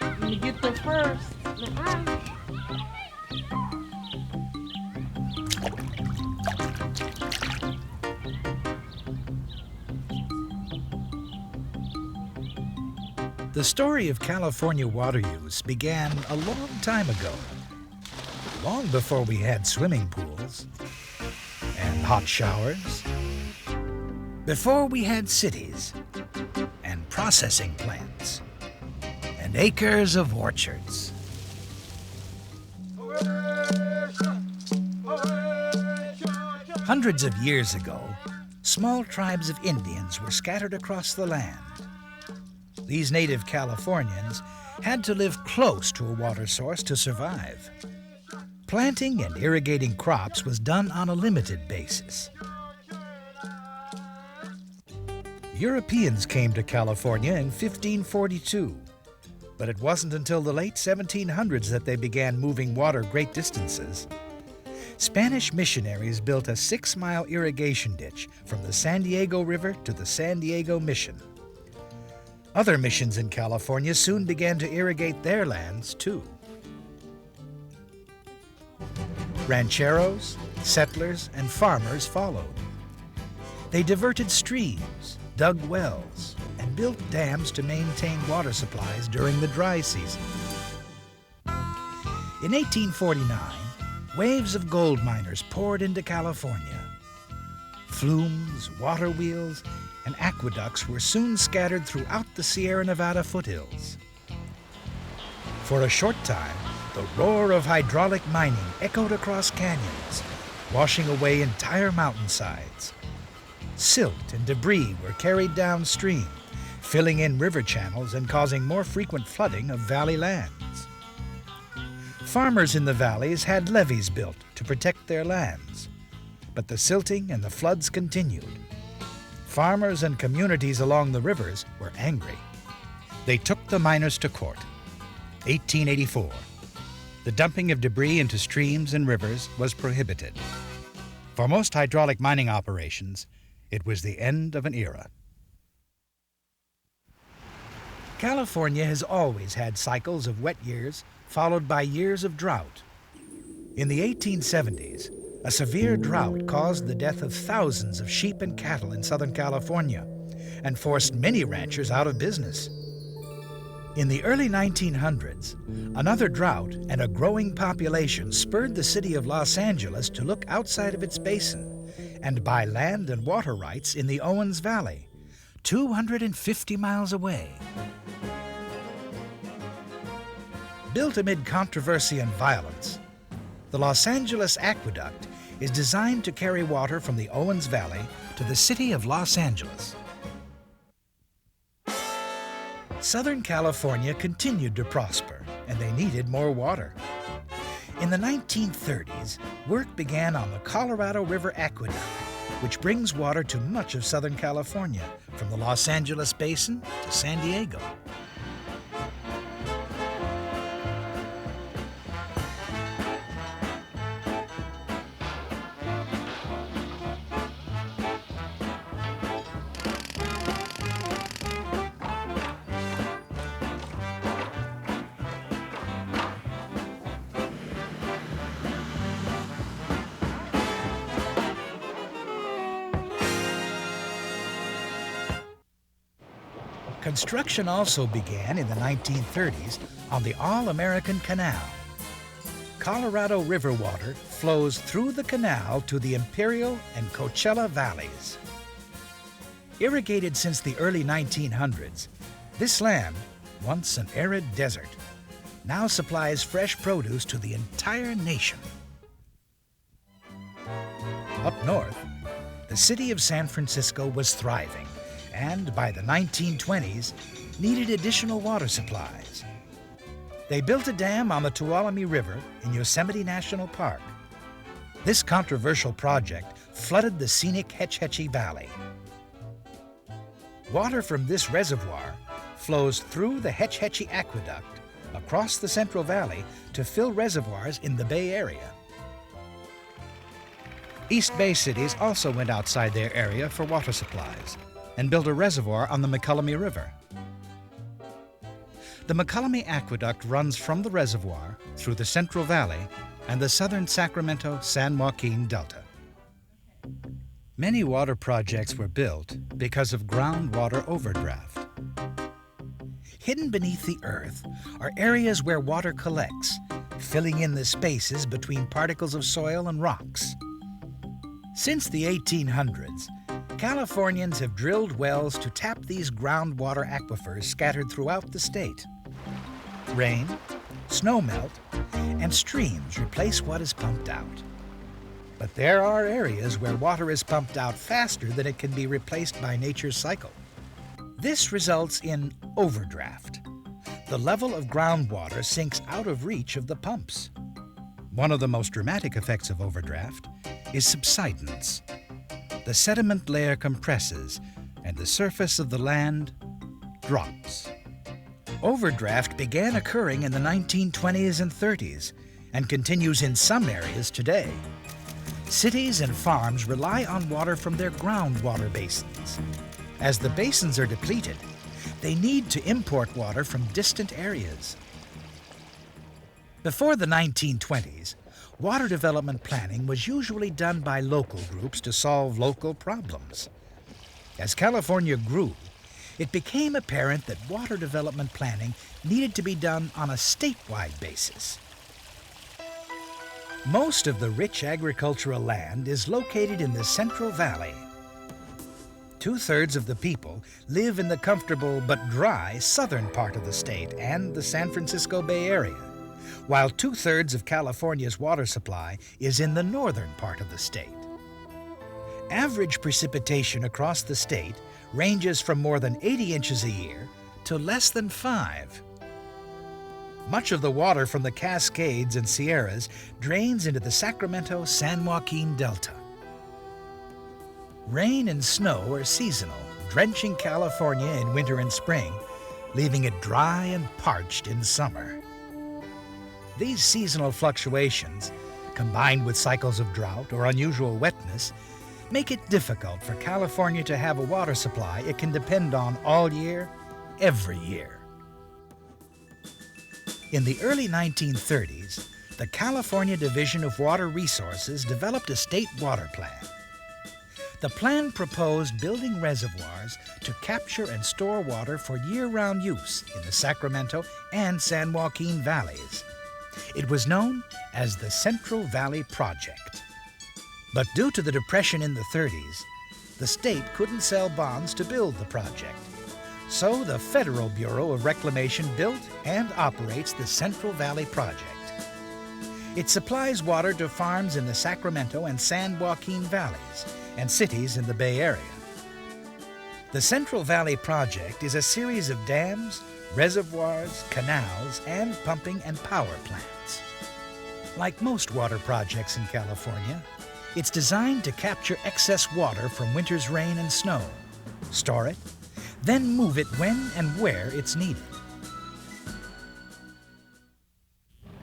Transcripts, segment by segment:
Let me get there first. The story of California water use began a long time ago, long before we had swimming pools and hot showers, before we had cities and processing plants and acres of orchards. Hundreds of years ago, small tribes of Indians were scattered across the land. These native Californians had to live close to a water source to survive. Planting and irrigating crops was done on a limited basis. Europeans came to California in 1542, but it wasn't until the late 1700s that they began moving water great distances. Spanish missionaries built a 6-mile irrigation ditch from the San Diego River to the San Diego Mission. Other missions in California soon began to irrigate their lands, too. Rancheros, settlers, and farmers followed. They diverted streams, dug wells, and built dams to maintain water supplies during the dry season. In 1849, waves of gold miners poured into California. Flumes, water wheels, and aqueducts were soon scattered throughout the Sierra Nevada foothills. For a short time, the roar of hydraulic mining echoed across canyons, washing away entire mountainsides. Silt and debris were carried downstream, filling in river channels and causing more frequent flooding of valley lands. Farmers in the valleys had levees built to protect their lands, but the silting and the floods continued. Farmers and communities along the rivers were angry. They took the miners to court. 1884. The dumping of debris into streams and rivers was prohibited. For most hydraulic mining operations, it was the end of an era. California has always had cycles of wet years followed by years of drought. In the 1870s, a severe drought caused the death of thousands of sheep and cattle in Southern California and forced many ranchers out of business. In the early 1900s, another drought and a growing population spurred the city of Los Angeles to look outside of its basin and buy land and water rights in the Owens Valley, 250 miles away. Built amid controversy and violence, the Los Angeles Aqueduct is designed to carry water from the Owens Valley to the city of Los Angeles. Southern California continued to prosper, and they needed more water. In the 1930s, work began on the Colorado River Aqueduct, which brings water to much of Southern California, from the Los Angeles Basin to San Diego. Construction also began in the 1930s on the All-American Canal. Colorado River water flows through the canal to the Imperial and Coachella valleys. Irrigated since the early 1900s, this land, once an arid desert, now supplies fresh produce to the entire nation. Up north, the city of San Francisco was thriving, and by the 1920s, needed additional water supplies. They built a dam on the Tuolumne River in Yosemite National Park. This controversial project flooded the scenic Hetch Hetchy Valley. Water from this reservoir flows through the Hetch Hetchy Aqueduct across the Central Valley to fill reservoirs in the Bay Area. East Bay cities also went outside their area for water supplies and built a reservoir on the McCullumne River. The McCullamy Aqueduct runs from the reservoir through the Central Valley and the southern Sacramento-San Joaquin Delta. Many water projects were built because of groundwater overdraft. Hidden beneath the earth are areas where water collects, filling in the spaces between particles of soil and rocks. Since the 1800s, Californians have drilled wells to tap these groundwater aquifers scattered throughout the state. Rain, snowmelt, and streams replace what is pumped out. But there are areas where water is pumped out faster than it can be replaced by nature's cycle. This results in overdraft. The level of groundwater sinks out of reach of the pumps. One of the most dramatic effects of overdraft is subsidence. The sediment layer compresses and the surface of the land drops. Overdraft began occurring in the 1920s and 30s and continues in some areas today. Cities and farms rely on water from their groundwater basins. As the basins are depleted, they need to import water from distant areas. Before the 1920s, water development planning was usually done by local groups to solve local problems. As California grew, it became apparent that water development planning needed to be done on a statewide basis. Most of the rich agricultural land is located in the Central Valley. 2/3 of the people live in the comfortable but dry southern part of the state and the San Francisco Bay Area, while 2/3 of California's water supply is in the northern part of the state. Average precipitation across the state ranges from more than 80 inches a year to less than 5. Much of the water from the Cascades and Sierras drains into the Sacramento-San Joaquin Delta. Rain and snow are seasonal, drenching California in winter and spring, leaving it dry and parched in summer. These seasonal fluctuations, combined with cycles of drought or unusual wetness, make it difficult for California to have a water supply it can depend on all year, every year. In the early 1930s, the California Division of Water Resources developed a state water plan. The plan proposed building reservoirs to capture and store water for year-round use in the Sacramento and San Joaquin valleys. It was known as the Central Valley Project. But due to the Depression in the 30s, the state couldn't sell bonds to build the project. So the Federal Bureau of Reclamation built and operates the Central Valley Project. It supplies water to farms in the Sacramento and San Joaquin valleys and cities in the Bay Area. The Central Valley Project is a series of dams, reservoirs, canals, and pumping and power plants. Like most water projects in California, it's designed to capture excess water from winter's rain and snow, store it, then move it when and where it's needed.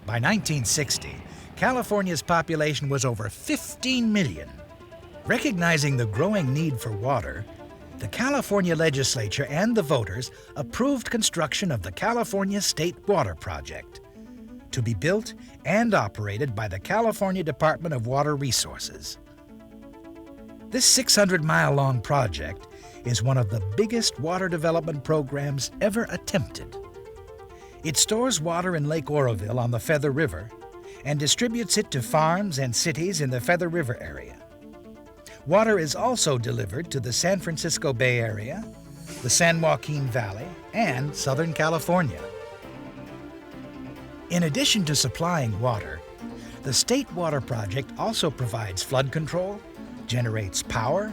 By 1960, California's population was over 15 million. Recognizing the growing need for water, the California legislature and the voters approved construction of the California State Water Project, to be built and operated by the California Department of Water Resources. This 600-mile-long project is one of the biggest water development programs ever attempted. It stores water in Lake Oroville on the Feather River and distributes it to farms and cities in the Feather River area. Water is also delivered to the San Francisco Bay Area, the San Joaquin Valley, and Southern California. In addition to supplying water, the State Water Project also provides flood control, generates power,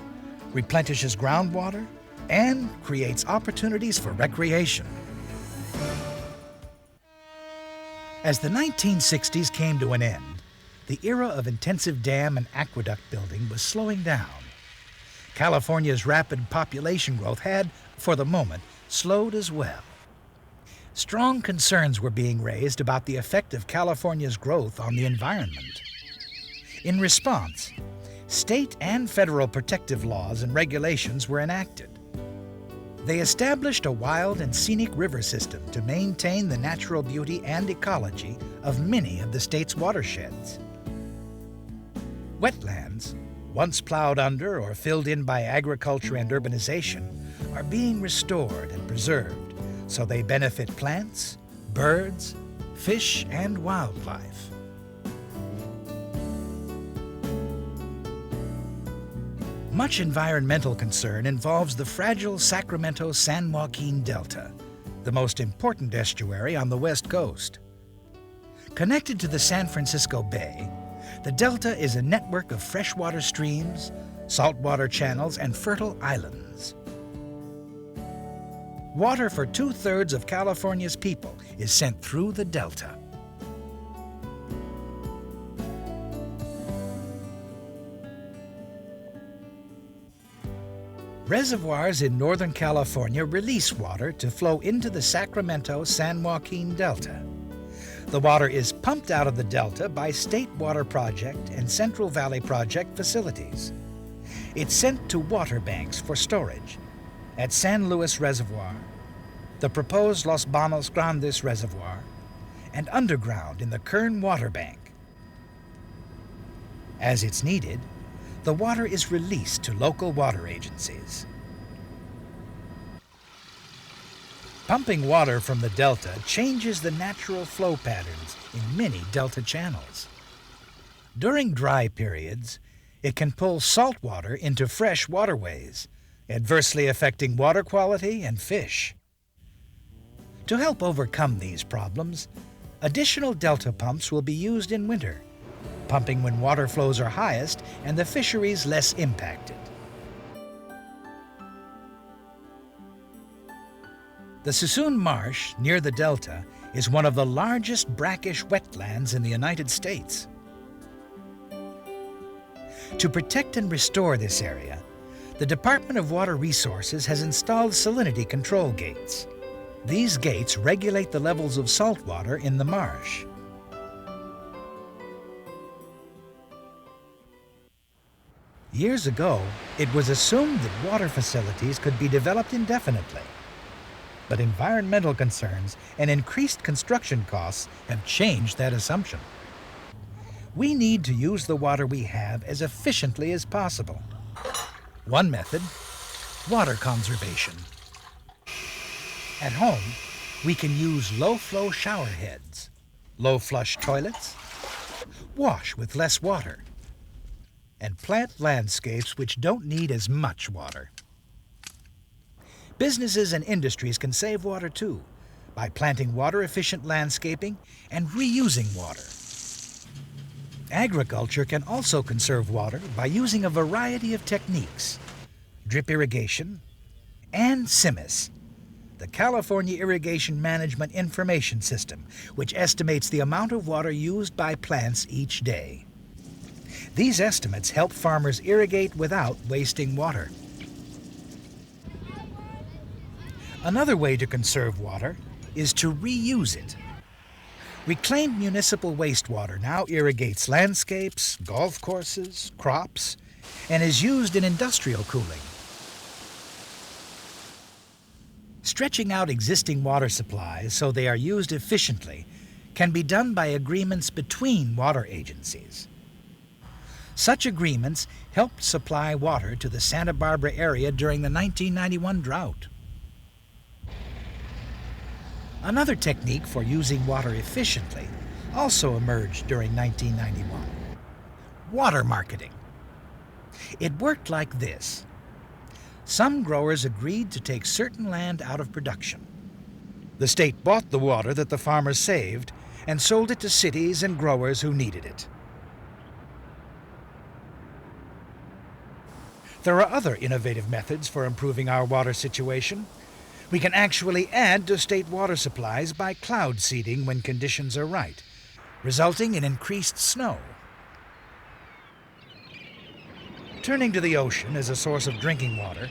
replenishes groundwater, and creates opportunities for recreation. As the 1960s came to an end, the era of intensive dam and aqueduct building was slowing down. California's rapid population growth had, for the moment, slowed as well. Strong concerns were being raised about the effect of California's growth on the environment. In response, state and federal protective laws and regulations were enacted. They established a wild and scenic river system to maintain the natural beauty and ecology of many of the state's watersheds. Wetlands, once plowed under or filled in by agriculture and urbanization, are being restored and preserved so they benefit plants, birds, fish, and wildlife. Much environmental concern involves the fragile Sacramento-San Joaquin Delta, the most important estuary on the West Coast. Connected to the San Francisco Bay, the Delta is a network of freshwater streams, saltwater channels, and fertile islands. Water for 2/3 of California's people is sent through the Delta. Reservoirs in Northern California release water to flow into the Sacramento-San Joaquin Delta. The water is pumped out of the Delta by State Water Project and Central Valley Project facilities. It's sent to water banks for storage at San Luis Reservoir, the proposed Los Banos Grandes Reservoir, and underground in the Kern Water Bank. As it's needed, the water is released to local water agencies. Pumping water from the Delta changes the natural flow patterns in many Delta channels. During dry periods, it can pull salt water into fresh waterways, adversely affecting water quality and fish. To help overcome these problems, additional Delta pumps will be used in winter, pumping when water flows are highest and the fisheries less impacted. The Suisun Marsh near the Delta is one of the largest brackish wetlands in the United States. To protect and restore this area, the Department of Water Resources has installed salinity control gates. These gates regulate the levels of salt water in the marsh. Years ago, it was assumed that water facilities could be developed indefinitely. But environmental concerns and increased construction costs have changed that assumption. We need to use the water we have as efficiently as possible. One method, water conservation. At home, we can use low-flow shower heads, low-flush toilets, wash with less water, and plant landscapes which don't need as much water. Businesses and industries can save water too, by planting water-efficient landscaping and reusing water. Agriculture can also conserve water by using a variety of techniques: drip irrigation and CIMMYS, the California Irrigation Management Information System, which estimates the amount of water used by plants each day. These estimates help farmers irrigate without wasting water. Another way to conserve water is to reuse it. Reclaimed municipal wastewater now irrigates landscapes, golf courses, crops, and is used in industrial cooling. Stretching out existing water supplies so they are used efficiently can be done by agreements between water agencies. Such agreements helped supply water to the Santa Barbara area during the 1991 drought. Another technique for using water efficiently also emerged during 1991: water marketing. It worked like this. Some growers agreed to take certain land out of production. The state bought the water that the farmers saved and sold it to cities and growers who needed it. There are other innovative methods for improving our water situation. We can actually add to state water supplies by cloud seeding when conditions are right, resulting in increased snow. Turning to the ocean as a source of drinking water,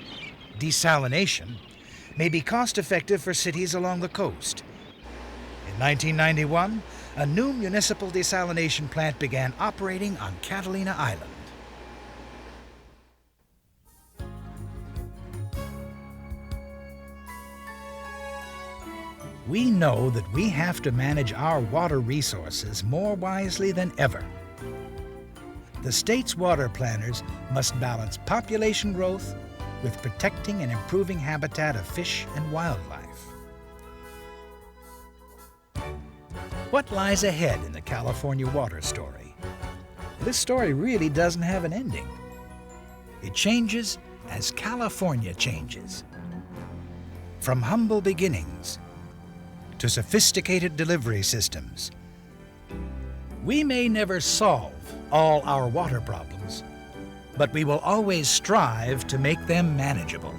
desalination, may be cost-effective for cities along the coast. In 1991, a new municipal desalination plant began operating on Catalina Island. we know that we have to manage our water resources more wisely than ever. The state's water planners must balance population growth with protecting and improving habitat of fish and wildlife. What lies ahead in the California water story? This story really doesn't have an ending. It changes as California changes. From humble beginnings to sophisticated delivery systems. We may never solve all our water problems, but we will always strive to make them manageable.